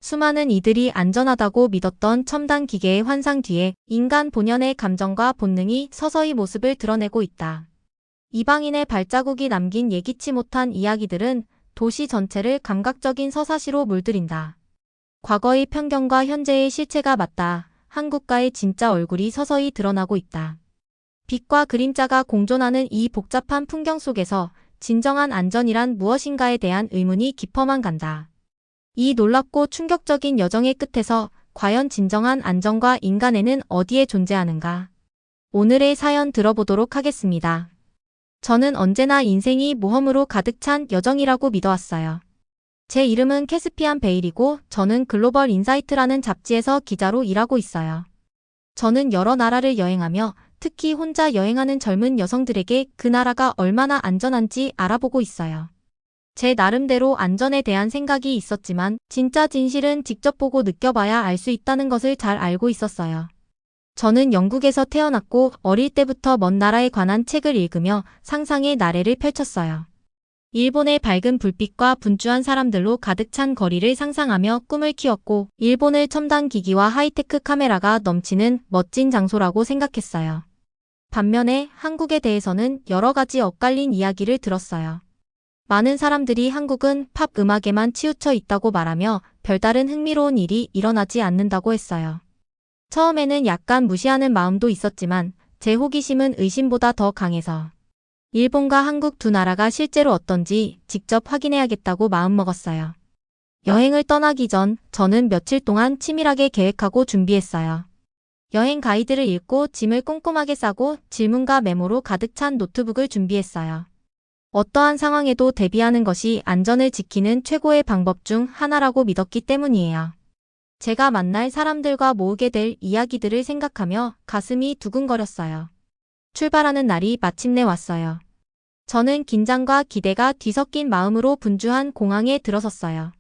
수많은 이들이 안전하다고 믿었던 첨단 기계의 환상 뒤에 인간 본연의 감정과 본능이 서서히 모습을 드러내고 있다. 이방인의 발자국이 남긴 예기치 못한 이야기들은 도시 전체를 감각적인 서사시로 물들인다. 과거의 편견과 현재의 실체가 맞닿아 한 국가의 진짜 얼굴이 서서히 드러나고 있다. 빛과 그림자가 공존하는 이 복잡한 풍경 속에서 진정한 안전이란 무엇인가에 대한 의문이 깊어만 간다. 이 놀랍고 충격적인 여정의 끝에서 과연 진정한 안전과 인간애는 어디에 존재하는가? 오늘의 사연 들어보도록 하겠습니다. 저는 언제나 인생이 모험으로 가득 찬 여정이라고 믿어왔어요. 제 이름은 캐스피안 베일이고 저는 글로벌 인사이트라는 잡지에서 기자로 일하고 있어요. 저는 여러 나라를 여행하며 특히 혼자 여행하는 젊은 여성들에게 그 나라가 얼마나 안전한지 알아보고 있어요. 제 나름대로 안전에 대한 생각이 있었지만 진짜 진실은 직접 보고 느껴봐야 알 수 있다는 것을 잘 알고 있었어요. 저는 영국에서 태어났고 어릴 때부터 먼 나라에 관한 책을 읽으며 상상의 나래를 펼쳤어요. 일본의 밝은 불빛과 분주한 사람들로 가득 찬 거리를 상상하며 꿈을 키웠고 일본을 첨단 기기와 하이테크 카메라가 넘치는 멋진 장소라고 생각했어요. 반면에 한국에 대해서는 여러 가지 엇갈린 이야기를 들었어요. 많은 사람들이 한국은 팝 음악에만 치우쳐 있다고 말하며 별다른 흥미로운 일이 일어나지 않는다고 했어요. 처음에는 약간 무시하는 마음도 있었지만 제 호기심은 의심보다 더 강해서 일본과 한국 두 나라가 실제로 어떤지 직접 확인해야겠다고 마음먹었어요. 여행을 떠나기 전 저는 며칠 동안 치밀하게 계획하고 준비했어요. 여행 가이드를 읽고 짐을 꼼꼼하게 싸고 질문과 메모로 가득 찬 노트북을 준비했어요. 어떠한 상황에도 대비하는 것이 안전을 지키는 최고의 방법 중 하나라고 믿었기 때문이에요. 제가 만날 사람들과 모으게 될 이야기들을 생각하며 가슴이 두근거렸어요. 출발하는 날이 마침내 왔어요. 저는 긴장과 기대가 뒤섞인 마음으로 분주한 공항에 들어섰어요.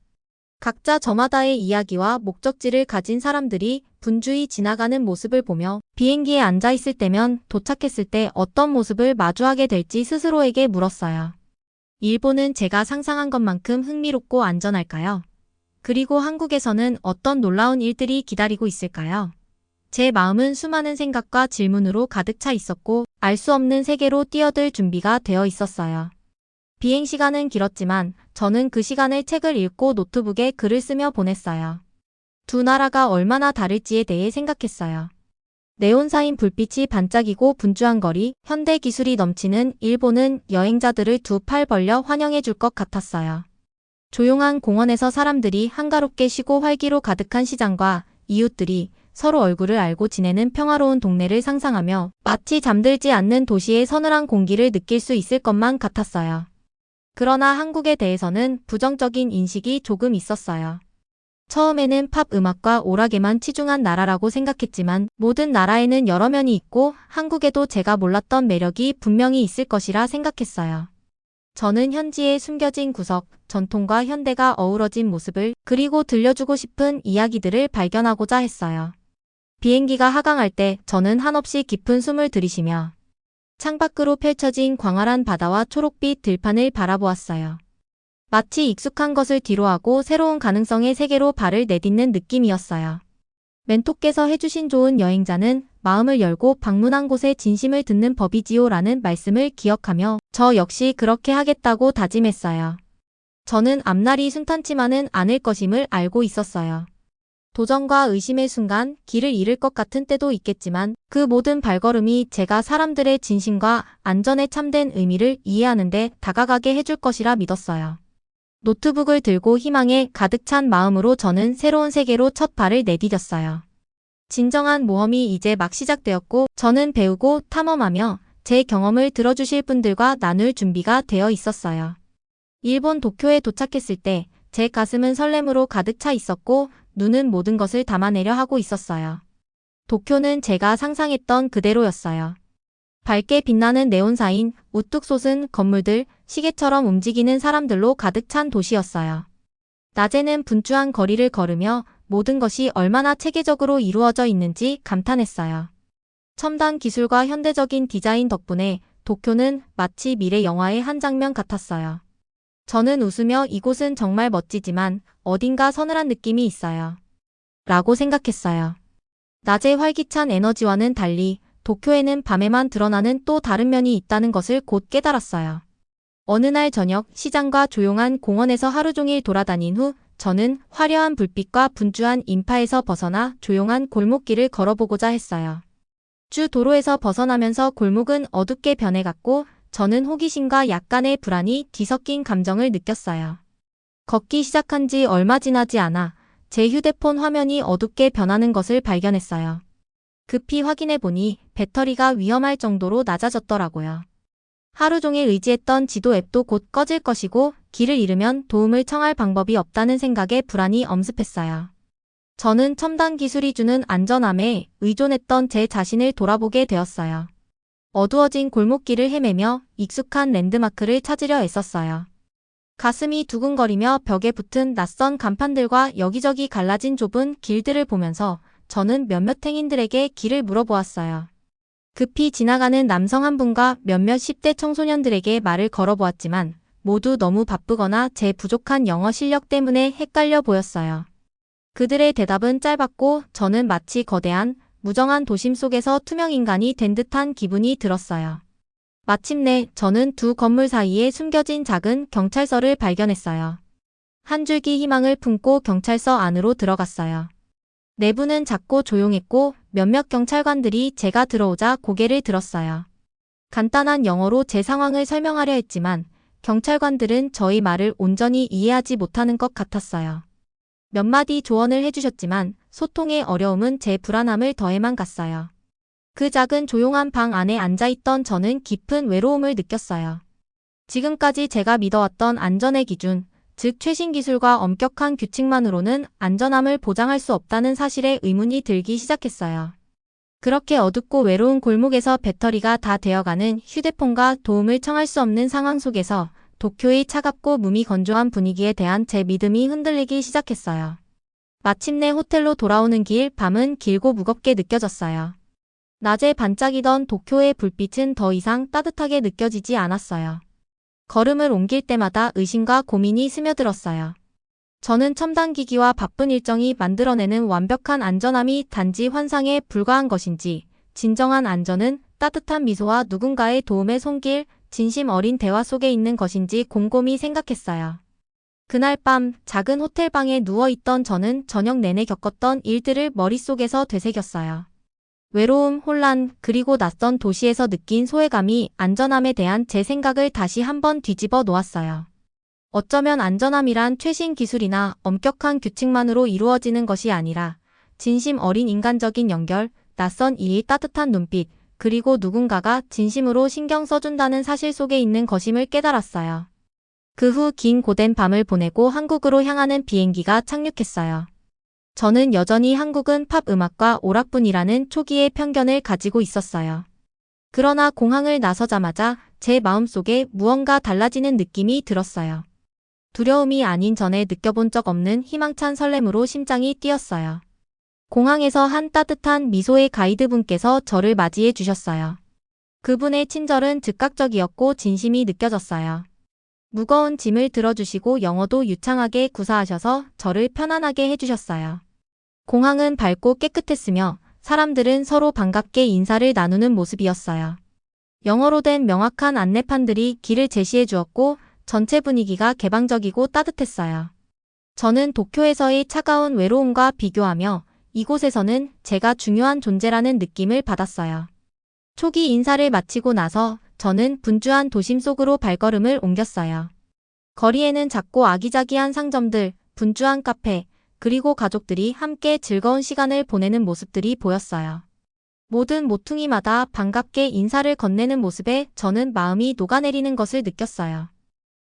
각자 저마다의 이야기와 목적지를 가진 사람들이 분주히 지나가는 모습을 보며 비행기에 앉아 있을 때면 도착했을 때 어떤 모습을 마주하게 될지 스스로에게 물었어요. 일본은 제가 상상한 것만큼 흥미롭고 안전할까요? 그리고 한국에서는 어떤 놀라운 일들이 기다리고 있을까요? 제 마음은 수많은 생각과 질문으로 가득 차 있었고 알 수 없는 세계로 뛰어들 준비가 되어 있었어요. 비행 시간은 길었지만 저는 그 시간을 책을 읽고 노트북에 글을 쓰며 보냈어요. 두 나라가 얼마나 다를지에 대해 생각했어요. 네온사인 불빛이 반짝이고 분주한 거리, 현대 기술이 넘치는 일본은 여행자들을 두 팔 벌려 환영해 줄 것 같았어요. 조용한 공원에서 사람들이 한가롭게 쉬고 활기로 가득한 시장과 이웃들이 서로 얼굴을 알고 지내는 평화로운 동네를 상상하며 마치 잠들지 않는 도시의 서늘한 공기를 느낄 수 있을 것만 같았어요. 그러나 한국에 대해서는 부정적인 인식이 조금 있었어요. 처음에는 팝 음악과 오락에만 치중한 나라라고 생각했지만 모든 나라에는 여러 면이 있고 한국에도 제가 몰랐던 매력이 분명히 있을 것이라 생각했어요. 저는 현지의 숨겨진 구석, 전통과 현대가 어우러진 모습을 그리고 들려주고 싶은 이야기들을 발견하고자 했어요. 비행기가 하강할 때 저는 한없이 깊은 숨을 들이쉬며 창밖으로 펼쳐진 광활한 바다와 초록빛 들판을 바라보았어요. 마치 익숙한 것을 뒤로하고 새로운 가능성의 세계로 발을 내딛는 느낌이었어요. 멘토께서 해주신 좋은 여행자는 마음을 열고 방문한 곳에 진심을 듣는 법이지요 라는 말씀을 기억하며 저 역시 그렇게 하겠다고 다짐했어요. 저는 앞날이 순탄치만은 않을 것임을 알고 있었어요. 도전과 의심의 순간 길을 잃을 것 같은 때도 있겠지만 그 모든 발걸음이 제가 사람들의 진심과 안전에 참된 의미를 이해하는 데 다가가게 해줄 것이라 믿었어요. 노트북을 들고 희망에 가득 찬 마음으로 저는 새로운 세계로 첫 발을 내디뎠어요. 진정한 모험이 이제 막 시작되었고 저는 배우고 탐험하며 제 경험을 들어주실 분들과 나눌 준비가 되어 있었어요. 일본 도쿄에 도착했을 때 제 가슴은 설렘으로 가득 차 있었고 눈은 모든 것을 담아내려 하고 있었어요. 도쿄는 제가 상상했던 그대로였어요. 밝게 빛나는 네온사인, 우뚝 솟은 건물들, 시계처럼 움직이는 사람들로 가득 찬 도시였어요. 낮에는 분주한 거리를 걸으며 모든 것이 얼마나 체계적으로 이루어져 있는지 감탄했어요. 첨단 기술과 현대적인 디자인 덕분에 도쿄는 마치 미래 영화의 한 장면 같았어요. 저는 웃으며 이곳은 정말 멋지지만 어딘가 서늘한 느낌이 있어요. 라고 생각했어요. 낮의 활기찬 에너지와는 달리 도쿄에는 밤에만 드러나는 또 다른 면이 있다는 것을 곧 깨달았어요. 어느 날 저녁 시장과 조용한 공원에서 하루 종일 돌아다닌 후 저는 화려한 불빛과 분주한 인파에서 벗어나 조용한 골목길을 걸어보고자 했어요. 주 도로에서 벗어나면서 골목은 어둡게 변해갔고 저는 호기심과 약간의 불안이 뒤섞인 감정을 느꼈어요. 걷기 시작한 지 얼마 지나지 않아 제 휴대폰 화면이 어둡게 변하는 것을 발견했어요. 급히 확인해 보니 배터리가 위험할 정도로 낮아졌더라고요. 하루 종일 의지했던 지도 앱도 곧 꺼질 것이고 길을 잃으면 도움을 청할 방법이 없다는 생각에 불안이 엄습했어요. 저는 첨단 기술이 주는 안전함에 의존했던 제 자신을 돌아보게 되었어요. 어두워진 골목길을 헤매며 익숙한 랜드마크를 찾으려 애썼어요. 가슴이 두근거리며 벽에 붙은 낯선 간판들과 여기저기 갈라진 좁은 길들을 보면서 저는 몇몇 행인들에게 길을 물어보았어요. 급히 지나가는 남성 한 분과 몇몇 10대 청소년들에게 말을 걸어보았지만 모두 너무 바쁘거나 제 부족한 영어 실력 때문에 헷갈려 보였어요. 그들의 대답은 짧았고 저는 마치 거대한 무정한 도심 속에서 투명 인간이 된 듯한 기분이 들었어요. 마침내 저는 두 건물 사이에 숨겨진 작은 경찰서를 발견했어요. 한 줄기 희망을 품고 경찰서 안으로 들어갔어요. 내부는 작고 조용했고 몇몇 경찰관들이 제가 들어오자 고개를 들었어요. 간단한 영어로 제 상황을 설명하려 했지만 경찰관들은 저희 말을 온전히 이해하지 못하는 것 같았어요. 몇 마디 조언을 해주셨지만 소통의 어려움은 제 불안함을 더해만 갔어요. 그 작은 조용한 방 안에 앉아있던 저는 깊은 외로움을 느꼈어요. 지금까지 제가 믿어왔던 안전의 기준, 즉 최신 기술과 엄격한 규칙만으로는 안전함을 보장할 수 없다는 사실에 의문이 들기 시작했어요. 그렇게 어둡고 외로운 골목에서 배터리가 다 되어가는 휴대폰과 도움을 청할 수 없는 상황 속에서 도쿄의 차갑고 무미건조한 분위기에 대한 제 믿음이 흔들리기 시작했어요. 마침내 호텔로 돌아오는 길, 밤은 길고 무겁게 느껴졌어요. 낮에 반짝이던 도쿄의 불빛은 더 이상 따뜻하게 느껴지지 않았어요. 걸음을 옮길 때마다 의심과 고민이 스며들었어요. 저는 첨단 기기와 바쁜 일정이 만들어내는 완벽한 안전함이 단지 환상에 불과한 것인지, 진정한 안전은 따뜻한 미소와 누군가의 도움의 손길, 진심 어린 대화 속에 있는 것인지 곰곰이 생각했어요. 그날 밤 작은 호텔방에 누워있던 저는 저녁 내내 겪었던 일들을 머릿속에서 되새겼어요. 외로움, 혼란, 그리고 낯선 도시에서 느낀 소외감이 안전함에 대한 제 생각을 다시 한번 뒤집어 놓았어요. 어쩌면 안전함이란 최신 기술이나 엄격한 규칙만으로 이루어지는 것이 아니라 진심 어린 인간적인 연결, 낯선 이의 따뜻한 눈빛, 그리고 누군가가 진심으로 신경 써준다는 사실 속에 있는 것임을 깨달았어요. 그 후 긴 고된 밤을 보내고 한국으로 향하는 비행기가 착륙했어요. 저는 여전히 한국은 팝 음악과 오락뿐이라는 초기의 편견을 가지고 있었어요. 그러나 공항을 나서자마자 제 마음속에 무언가 달라지는 느낌이 들었어요. 두려움이 아닌 전에 느껴본 적 없는 희망찬 설렘으로 심장이 뛰었어요. 공항에서 한 따뜻한 미소의 가이드분께서 저를 맞이해 주셨어요. 그분의 친절은 즉각적이었고 진심이 느껴졌어요. 무거운 짐을 들어주시고 영어도 유창하게 구사하셔서 저를 편안하게 해주셨어요. 공항은 밝고 깨끗했으며 사람들은 서로 반갑게 인사를 나누는 모습이었어요. 영어로 된 명확한 안내판들이 길을 제시해 주었고 전체 분위기가 개방적이고 따뜻했어요. 저는 도쿄에서의 차가운 외로움과 비교하며 이곳에서는 제가 중요한 존재라는 느낌을 받았어요. 초기 인사를 마치고 나서 저는 분주한 도심 속으로 발걸음을 옮겼어요. 거리에는 작고 아기자기한 상점들, 분주한 카페, 그리고 가족들이 함께 즐거운 시간을 보내는 모습들이 보였어요. 모든 모퉁이마다 반갑게 인사를 건네는 모습에 저는 마음이 녹아내리는 것을 느꼈어요.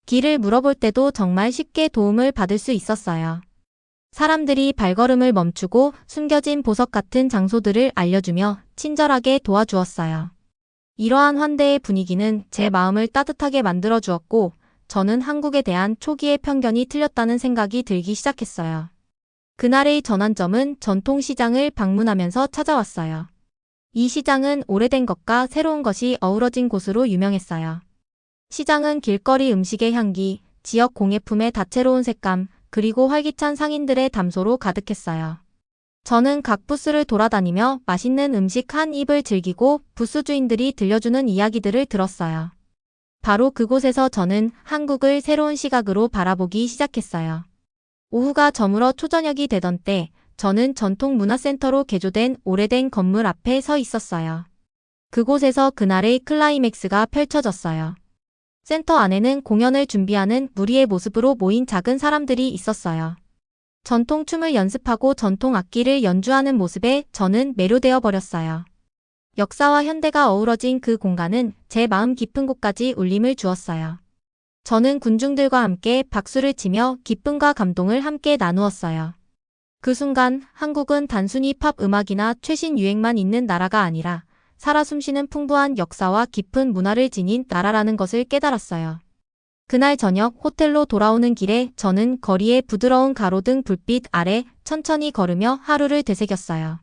길을 물어볼 때도 정말 쉽게 도움을 받을 수 있었어요. 사람들이 발걸음을 멈추고 숨겨진 보석 같은 장소들을 알려주며 친절하게 도와주었어요. 이러한 환대의 분위기는 제 마음을 따뜻하게 만들어 주었고 저는 한국에 대한 초기의 편견이 틀렸다는 생각이 들기 시작했어요. 그날의 전환점은 전통시장을 방문하면서 찾아왔어요. 이 시장은 오래된 것과 새로운 것이 어우러진 곳으로 유명했어요. 시장은 길거리 음식의 향기, 지역 공예품의 다채로운 색감, 그리고 활기찬 상인들의 담소로 가득했어요. 저는 각 부스를 돌아다니며 맛있는 음식 한 입을 즐기고 부스 주인들이 들려주는 이야기들을 들었어요. 바로 그곳에서 저는 한국을 새로운 시각으로 바라보기 시작했어요. 오후가 저물어 초저녁이 되던 때 저는 전통문화센터로 개조된 오래된 건물 앞에 서 있었어요. 그곳에서 그날의 클라이맥스가 펼쳐졌어요. 센터 안에는 공연을 준비하는 무리의 모습으로 모인 작은 사람들이 있었어요. 전통 춤을 연습하고 전통 악기를 연주하는 모습에 저는 매료되어 버렸어요. 역사와 현대가 어우러진 그 공간은 제 마음 깊은 곳까지 울림을 주었어요. 저는 군중들과 함께 박수를 치며 기쁨과 감동을 함께 나누었어요. 그 순간 한국은 단순히 팝 음악이나 최신 유행만 있는 나라가 아니라 살아 숨쉬는 풍부한 역사와 깊은 문화를 지닌 나라라는 것을 깨달았어요. 그날 저녁 호텔로 돌아오는 길에 저는 거리의 부드러운 가로등 불빛 아래 천천히 걸으며 하루를 되새겼어요.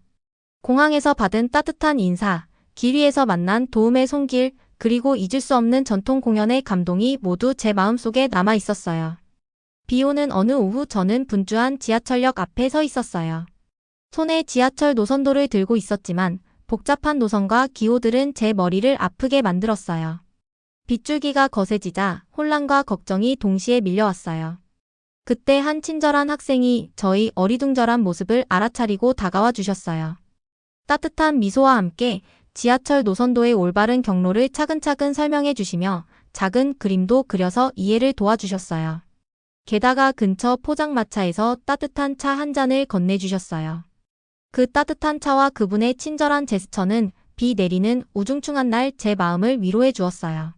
공항에서 받은 따뜻한 인사, 길 위에서 만난 도움의 손길, 그리고 잊을 수 없는 전통 공연의 감동이 모두 제 마음속에 남아 있었어요. 비 오는 어느 오후 저는 분주한 지하철역 앞에 서 있었어요. 손에 지하철 노선도를 들고 있었지만 복잡한 노선과 기호들은 제 머리를 아프게 만들었어요. 빗줄기가 거세지자 혼란과 걱정이 동시에 밀려왔어요. 그때 한 친절한 학생이 저희 어리둥절한 모습을 알아차리고 다가와 주셨어요. 따뜻한 미소와 함께 지하철 노선도의 올바른 경로를 차근차근 설명해 주시며 작은 그림도 그려서 이해를 도와주셨어요. 게다가 근처 포장마차에서 따뜻한 차 한 잔을 건네주셨어요. 그 따뜻한 차와 그분의 친절한 제스처는 비 내리는 우중충한 날 제 마음을 위로해 주었어요.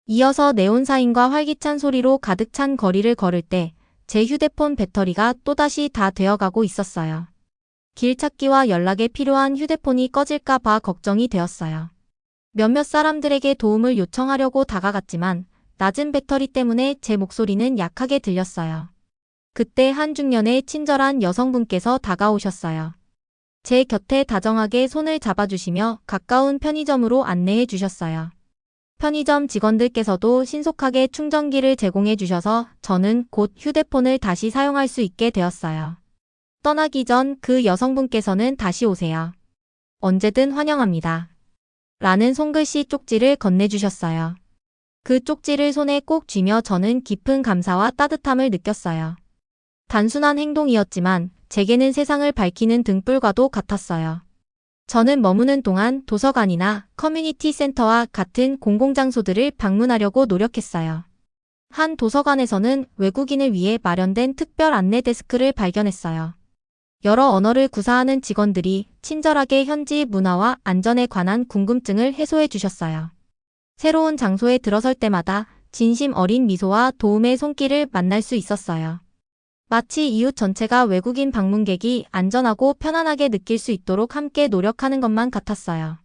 이어서 네온사인과 활기찬 소리로 가득 찬 거리를 걸을 때 제 휴대폰 배터리가 또다시 다 되어가고 있었어요. 길 찾기와 연락에 필요한 휴대폰이 꺼질까 봐 걱정이 되었어요. 몇몇 사람들에게 도움을 요청하려고 다가갔지만 낮은 배터리 때문에 제 목소리는 약하게 들렸어요. 그때 한 중년의 친절한 여성분께서 다가오셨어요. 제 곁에 다정하게 손을 잡아주시며 가까운 편의점으로 안내해 주셨어요. 편의점 직원들께서도 신속하게 충전기를 제공해 주셔서 저는 곧 휴대폰을 다시 사용할 수 있게 되었어요. 떠나기 전 그 여성분께서는 다시 오세요. 언제든 환영합니다. 라는 손글씨 쪽지를 건네주셨어요. 그 쪽지를 손에 꼭 쥐며 저는 깊은 감사와 따뜻함을 느꼈어요. 단순한 행동이었지만 제게는 세상을 밝히는 등불과도 같았어요. 저는 머무는 동안 도서관이나 커뮤니티 센터와 같은 공공장소들을 방문하려고 노력했어요. 한 도서관에서는 외국인을 위해 마련된 특별 안내 데스크를 발견했어요. 여러 언어를 구사하는 직원들이 친절하게 현지 문화와 안전에 관한 궁금증을 해소해 주셨어요. 새로운 장소에 들어설 때마다 진심 어린 미소와 도움의 손길을 만날 수 있었어요. 마치 이웃 전체가 외국인 방문객이 안전하고 편안하게 느낄 수 있도록 함께 노력하는 것만 같았어요.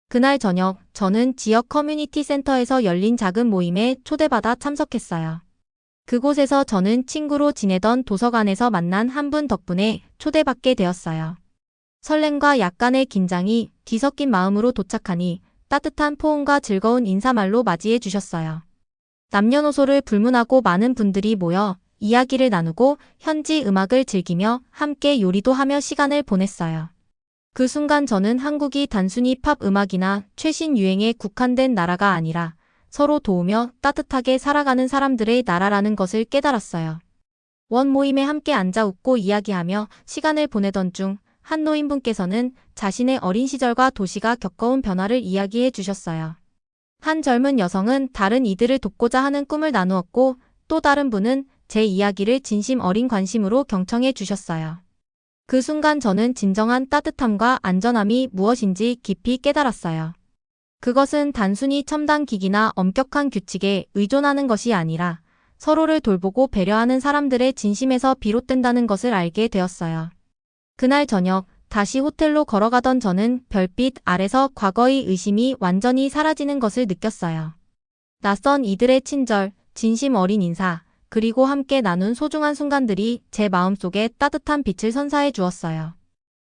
그날 저녁 저는 지역 커뮤니티 센터에서 열린 작은 모임에 초대받아 참석했어요. 그곳에서 저는 친구로 지내던 도서관에서 만난 한 분 덕분에 초대받게 되었어요. 설렘과 약간의 긴장이 뒤섞인 마음으로 도착하니 따뜻한 포옹과 즐거운 인사말로 맞이해 주셨어요. 남녀노소를 불문하고 많은 분들이 모여 이야기를 나누고 현지 음악을 즐기며 함께 요리도 하며 시간을 보냈어요. 그 순간 저는 한국이 단순히 팝 음악이나 최신 유행에 국한된 나라가 아니라 서로 도우며 따뜻하게 살아가는 사람들의 나라라는 것을 깨달았어요. 원 모임에 함께 앉아 웃고 이야기하며 시간을 보내던 중 한 노인분께서는 자신의 어린 시절과 도시가 겪어온 변화를 이야기해 주셨어요. 한 젊은 여성은 다른 이들을 돕고자 하는 꿈을 나누었고 또 다른 분은 제 이야기를 진심 어린 관심으로 경청해 주셨어요. 그 순간 저는 진정한 따뜻함과 안전함이 무엇인지 깊이 깨달았어요. 그것은 단순히 첨단 기기나 엄격한 규칙에 의존하는 것이 아니라 서로를 돌보고 배려하는 사람들의 진심에서 비롯된다는 것을 알게 되었어요. 그날 저녁 다시 호텔로 걸어가던 저는 별빛 아래서 과거의 의심이 완전히 사라지는 것을 느꼈어요. 낯선 이들의 친절, 진심 어린 인사, 그리고 함께 나눈 소중한 순간들이 제 마음속에 따뜻한 빛을 선사해 주었어요.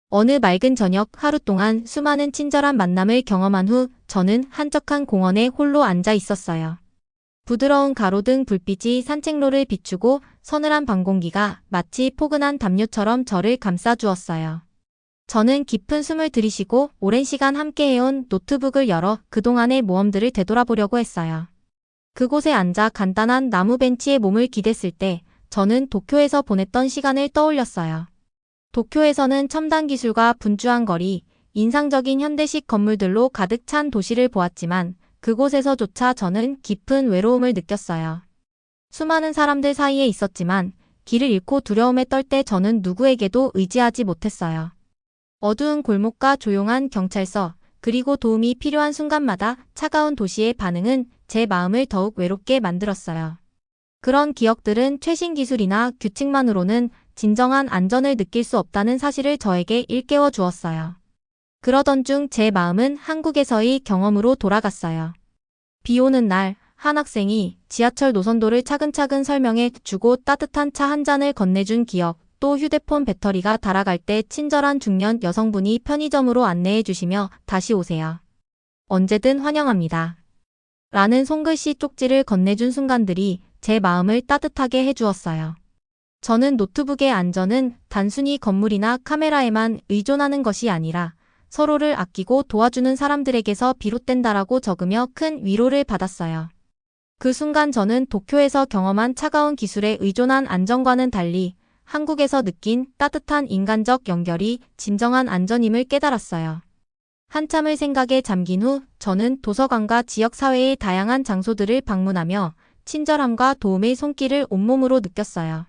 어느 맑은 저녁 하루 동안 수많은 친절한 만남을 경험한 후 저는 한적한 공원에 홀로 앉아 있었어요. 부드러운 가로등 불빛이 산책로를 비추고 서늘한 방공기가 마치 포근한 담요처럼 저를 감싸주었어요. 저는 깊은 숨을 들이쉬고 오랜 시간 함께해온 노트북을 열어 그동안의 모험들을 되돌아보려고 했어요. 그곳에 앉아 간단한 나무 벤치에 몸을 기댔을 때 저는 도쿄에서 보냈던 시간을 떠올렸어요. 도쿄에서는 첨단 기술과 분주한 거리, 인상적인 현대식 건물들로 가득 찬 도시를 보았지만 그곳에서조차 저는 깊은 외로움을 느꼈어요. 수많은 사람들 사이에 있었지만 길을 잃고 두려움에 떨 때 저는 누구에게도 의지하지 못했어요. 어두운 골목과 조용한 경찰서, 그리고 도움이 필요한 순간마다 차가운 도시의 반응은 제 마음을 더욱 외롭게 만들었어요. 그런 기억들은 최신 기술이나 규칙만으로는 진정한 안전을 느낄 수 없다는 사실을 저에게 일깨워 주었어요. 그러던 중 제 마음은 한국에서의 경험으로 돌아갔어요. 비 오는 날, 한 학생이 지하철 노선도를 차근차근 설명해 주고 따뜻한 차 한 잔을 건네준 기억, 또 휴대폰 배터리가 닳아갈 때 친절한 중년 여성분이 편의점으로 안내해 주시며 다시 오세요. 언제든 환영합니다. 라는 손글씨 쪽지를 건네준 순간들이 제 마음을 따뜻하게 해주었어요. 저는 노트북의 안전은 단순히 건물이나 카메라에만 의존하는 것이 아니라 서로를 아끼고 도와주는 사람들에게서 비롯된다라고 적으며 큰 위로를 받았어요. 그 순간 저는 도쿄에서 경험한 차가운 기술에 의존한 안전과는 달리 한국에서 느낀 따뜻한 인간적 연결이 진정한 안전임을 깨달았어요. 한참을 생각에 잠긴 후 저는 도서관과 지역사회의 다양한 장소들을 방문하며 친절함과 도움의 손길을 온몸으로 느꼈어요.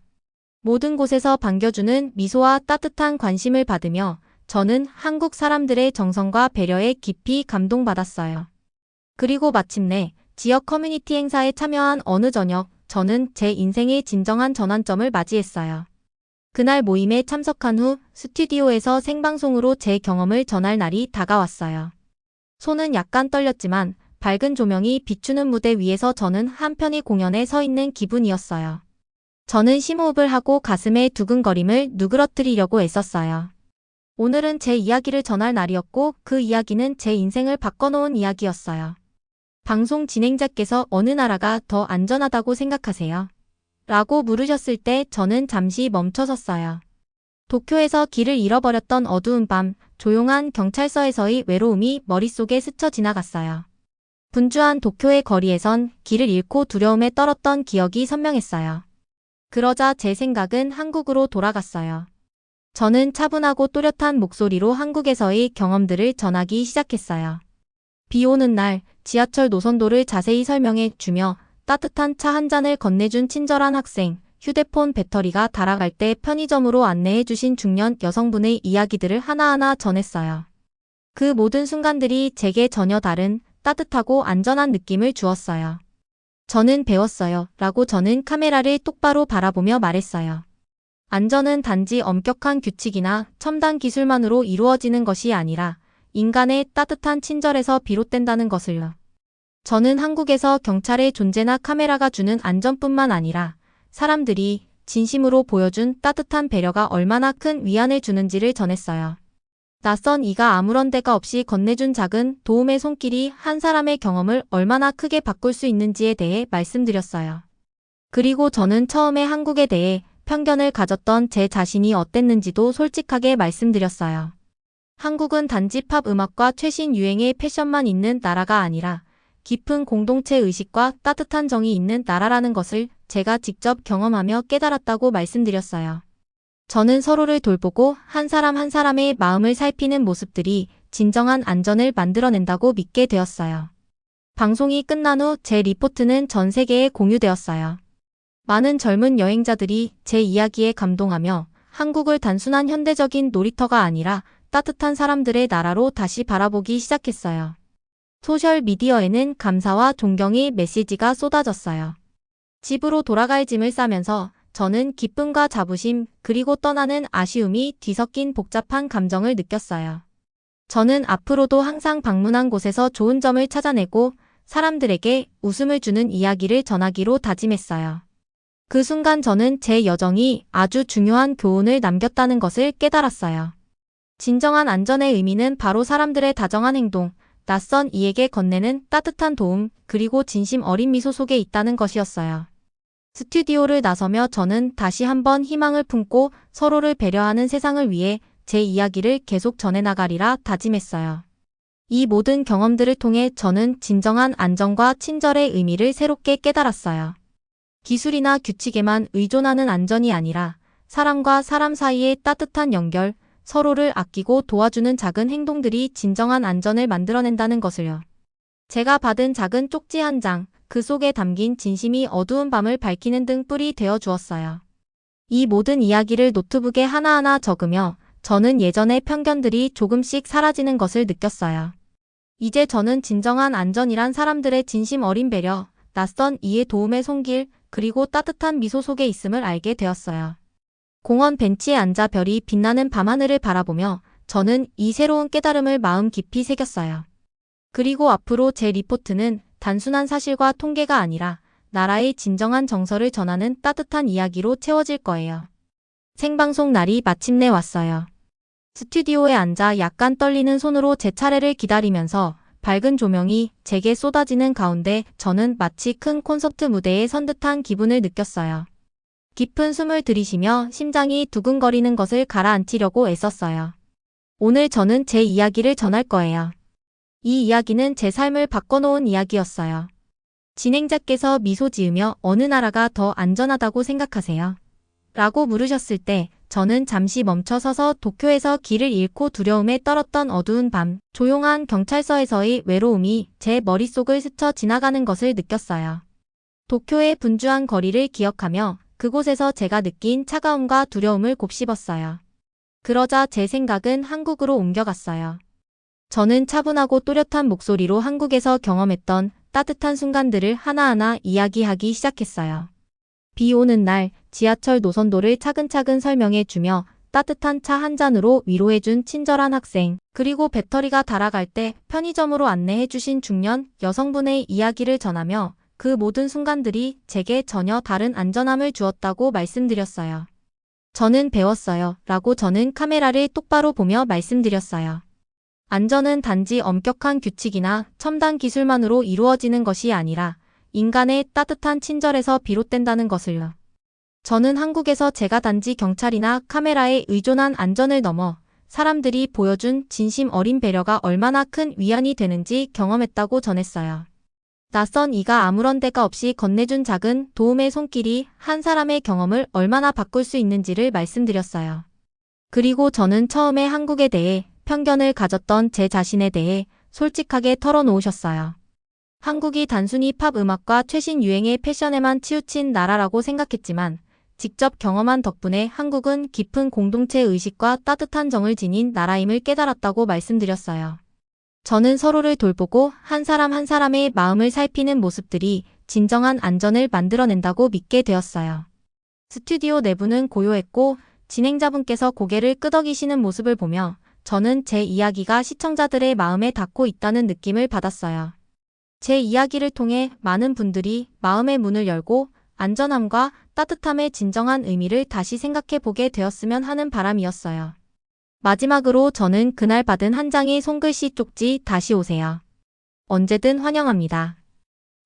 모든 곳에서 반겨주는 미소와 따뜻한 관심을 받으며 저는 한국 사람들의 정성과 배려에 깊이 감동받았어요. 그리고 마침내 지역 커뮤니티 행사에 참여한 어느 저녁, 저는 제 인생의 진정한 전환점을 맞이했어요. 그날 모임에 참석한 후 스튜디오에서 생방송으로 제 경험을 전할 날이 다가왔어요. 손은 약간 떨렸지만 밝은 조명이 비추는 무대 위에서 저는 한편의 공연에 서 있는 기분이었어요. 저는 심호흡을 하고 가슴의 두근거림을 누그러뜨리려고 애썼어요. 오늘은 제 이야기를 전할 날이었고 그 이야기는 제 인생을 바꿔놓은 이야기였어요. 방송 진행자께서 어느 나라가 더 안전하다고 생각하세요? 라고 물으셨을 때 저는 잠시 멈춰섰어요. 도쿄에서 길을 잃어버렸던 어두운 밤, 조용한 경찰서에서의 외로움이 머릿속에 스쳐 지나갔어요. 분주한 도쿄의 거리에선 길을 잃고 두려움에 떨었던 기억이 선명했어요. 그러자 제 생각은 한국으로 돌아갔어요. 저는 차분하고 또렷한 목소리로 한국에서의 경험들을 전하기 시작했어요. 비 오는 날, 지하철 노선도를 자세히 설명해 주며 따뜻한 차 한 잔을 건네준 친절한 학생, 휴대폰 배터리가 닳아갈 때 편의점으로 안내해 주신 중년 여성분의 이야기들을 하나하나 전했어요. 그 모든 순간들이 제게 전혀 다른 따뜻하고 안전한 느낌을 주었어요. 저는 배웠어요. 라고 저는 카메라를 똑바로 바라보며 말했어요. 안전은 단지 엄격한 규칙이나 첨단 기술만으로 이루어지는 것이 아니라 인간의 따뜻한 친절에서 비롯된다는 것을요. 저는 한국에서 경찰의 존재나 카메라가 주는 안전뿐만 아니라 사람들이 진심으로 보여준 따뜻한 배려가 얼마나 큰 위안을 주는지를 전했어요. 낯선 이가 아무런 데가 없이 건네준 작은 도움의 손길이 한 사람의 경험을 얼마나 크게 바꿀 수 있는지에 대해 말씀드렸어요. 그리고 저는 처음에 한국에 대해 편견을 가졌던 제 자신이 어땠는지도 솔직하게 말씀드렸어요. 한국은 단지 팝 음악과 최신 유행의 패션만 있는 나라가 아니라 깊은 공동체 의식과 따뜻한 정이 있는 나라라는 것을 제가 직접 경험하며 깨달았다고 말씀드렸어요. 저는 서로를 돌보고 한 사람 한 사람의 마음을 살피는 모습들이 진정한 안전을 만들어낸다고 믿게 되었어요. 방송이 끝난 후 제 리포트는 전 세계에 공유되었어요. 많은 젊은 여행자들이 제 이야기에 감동하며 한국을 단순한 현대적인 놀이터가 아니라 따뜻한 사람들의 나라로 다시 바라보기 시작했어요. 소셜미디어에는 감사와 존경의 메시지가 쏟아졌어요. 집으로 돌아갈 짐을 싸면서 저는 기쁨과 자부심 그리고 떠나는 아쉬움이 뒤섞인 복잡한 감정을 느꼈어요. 저는 앞으로도 항상 방문한 곳에서 좋은 점을 찾아내고 사람들에게 웃음을 주는 이야기를 전하기로 다짐했어요. 그 순간 저는 제 여정이 아주 중요한 교훈을 남겼다는 것을 깨달았어요. 진정한 안전의 의미는 바로 사람들의 다정한 행동, 낯선 이에게 건네는 따뜻한 도움, 그리고 진심 어린 미소 속에 있다는 것이었어요. 스튜디오를 나서며 저는 다시 한번 희망을 품고 서로를 배려하는 세상을 위해 제 이야기를 계속 전해나가리라 다짐했어요. 이 모든 경험들을 통해 저는 진정한 안전과 친절의 의미를 새롭게 깨달았어요. 기술이나 규칙에만 의존하는 안전이 아니라 사람과 사람 사이의 따뜻한 연결, 서로를 아끼고 도와주는 작은 행동들이 진정한 안전을 만들어낸다는 것을요. 제가 받은 작은 쪽지 한 장, 그 속에 담긴 진심이 어두운 밤을 밝히는 등불이 되어 주었어요. 이 모든 이야기를 노트북에 하나하나 적으며 저는 예전의 편견들이 조금씩 사라지는 것을 느꼈어요. 이제 저는 진정한 안전이란 사람들의 진심 어린 배려, 낯선 이의 도움의 손길, 그리고 따뜻한 미소 속에 있음을 알게 되었어요. 공원 벤치에 앉아 별이 빛나는 밤하늘을 바라보며 저는 이 새로운 깨달음을 마음 깊이 새겼어요. 그리고 앞으로 제 리포트는 단순한 사실과 통계가 아니라 나라의 진정한 정서를 전하는 따뜻한 이야기로 채워질 거예요. 생방송 날이 마침내 왔어요. 스튜디오에 앉아 약간 떨리는 손으로 제 차례를 기다리면서 밝은 조명이 제게 쏟아지는 가운데 저는 마치 큰 콘서트 무대에 선 듯한 기분을 느꼈어요. 깊은 숨을 들이쉬며 심장이 두근거리는 것을 가라앉히려고 애썼어요. 오늘 저는 제 이야기를 전할 거예요. 이 이야기는 제 삶을 바꿔놓은 이야기였어요. 진행자께서 미소 지으며 어느 나라가 더 안전하다고 생각하세요? 라고 물으셨을 때 저는 잠시 멈춰서서 도쿄에서 길을 잃고 두려움에 떨었던 어두운 밤, 조용한 경찰서에서의 외로움이 제 머릿속을 스쳐 지나가는 것을 느꼈어요. 도쿄의 분주한 거리를 기억하며 그곳에서 제가 느낀 차가움과 두려움을 곱씹었어요. 그러자 제 생각은 한국으로 옮겨갔어요. 저는 차분하고 또렷한 목소리로 한국에서 경험했던 따뜻한 순간들을 하나하나 이야기하기 시작했어요. 비 오는 날 지하철 노선도를 차근차근 설명해주며 따뜻한 차 한 잔으로 위로해준 친절한 학생, 그리고 배터리가 닳아갈 때 편의점으로 안내해주신 중년 여성분의 이야기를 전하며 그 모든 순간들이 제게 전혀 다른 안전함을 주었다고 말씀드렸어요. 저는 배웠어요. 라고 저는 카메라를 똑바로 보며 말씀드렸어요. 안전은 단지 엄격한 규칙이나 첨단 기술만으로 이루어지는 것이 아니라 인간의 따뜻한 친절에서 비롯된다는 것을요. 저는 한국에서 제가 단지 경찰이나 카메라에 의존한 안전을 넘어 사람들이 보여준 진심 어린 배려가 얼마나 큰 위안이 되는지 경험했다고 전했어요. 낯선 이가 아무런 대가 없이 건네준 작은 도움의 손길이 한 사람의 경험을 얼마나 바꿀 수 있는지를 말씀드렸어요. 그리고 저는 처음에 한국에 대해 편견을 가졌던 제 자신에 대해 솔직하게 털어놓으셨어요. 한국이 단순히 팝 음악과 최신 유행의 패션에만 치우친 나라라고 생각했지만 직접 경험한 덕분에 한국은 깊은 공동체 의식과 따뜻한 정을 지닌 나라임을 깨달았다고 말씀드렸어요. 저는 서로를 돌보고 한 사람 한 사람의 마음을 살피는 모습들이 진정한 안전을 만들어낸다고 믿게 되었어요. 스튜디오 내부는 고요했고 진행자분께서 고개를 끄덕이시는 모습을 보며 저는 제 이야기가 시청자들의 마음에 닿고 있다는 느낌을 받았어요. 제 이야기를 통해 많은 분들이 마음의 문을 열고 안전함과 따뜻함의 진정한 의미를 다시 생각해 보게 되었으면 하는 바람이었어요. 마지막으로 저는 그날 받은 한 장의 손글씨 쪽지 다시 오세요. 언제든 환영합니다.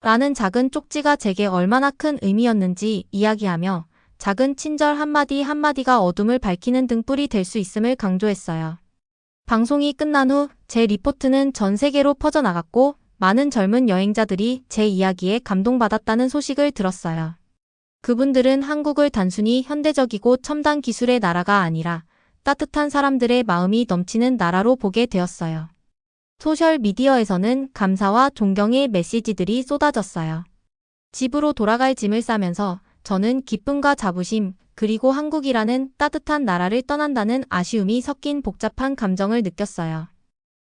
라는 작은 쪽지가 제게 얼마나 큰 의미였는지 이야기하며 작은 친절 한마디 한마디가 어둠을 밝히는 등불이 될 수 있음을 강조했어요. 방송이 끝난 후 제 리포트는 전 세계로 퍼져나갔고 많은 젊은 여행자들이 제 이야기에 감동받았다는 소식을 들었어요. 그분들은 한국을 단순히 현대적이고 첨단 기술의 나라가 아니라 따뜻한 사람들의 마음이 넘치는 나라로 보게 되었어요. 소셜미디어에서는 감사와 존경의 메시지들이 쏟아졌어요. 집으로 돌아갈 짐을 싸면서 저는 기쁨과 자부심, 그리고 한국이라는 따뜻한 나라를 떠난다는 아쉬움이 섞인 복잡한 감정을 느꼈어요.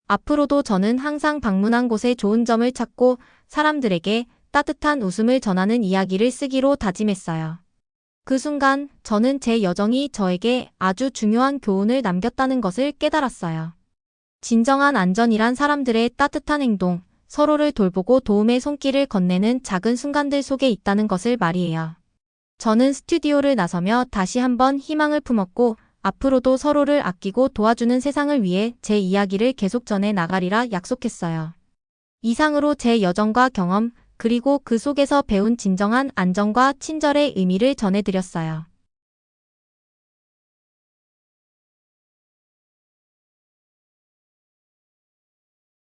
앞으로도 저는 항상 방문한 곳에 좋은 점을 찾고 사람들에게 따뜻한 웃음을 전하는 이야기를 쓰기로 다짐했어요. 그 순간 저는 제 여정이 저에게 아주 중요한 교훈을 남겼다는 것을 깨달았어요. 진정한 안전이란 사람들의 따뜻한 행동, 서로를 돌보고 도움의 손길을 건네는 작은 순간들 속에 있다는 것을 말이에요. 저는 스튜디오를 나서며 다시 한번 희망을 품었고 앞으로도 서로를 아끼고 도와주는 세상을 위해 제 이야기를 계속 전해 나가리라 약속했어요. 이상으로 제 여정과 경험, 그리고 그 속에서 배운 진정한 안정과 친절의 의미를 전해드렸어요.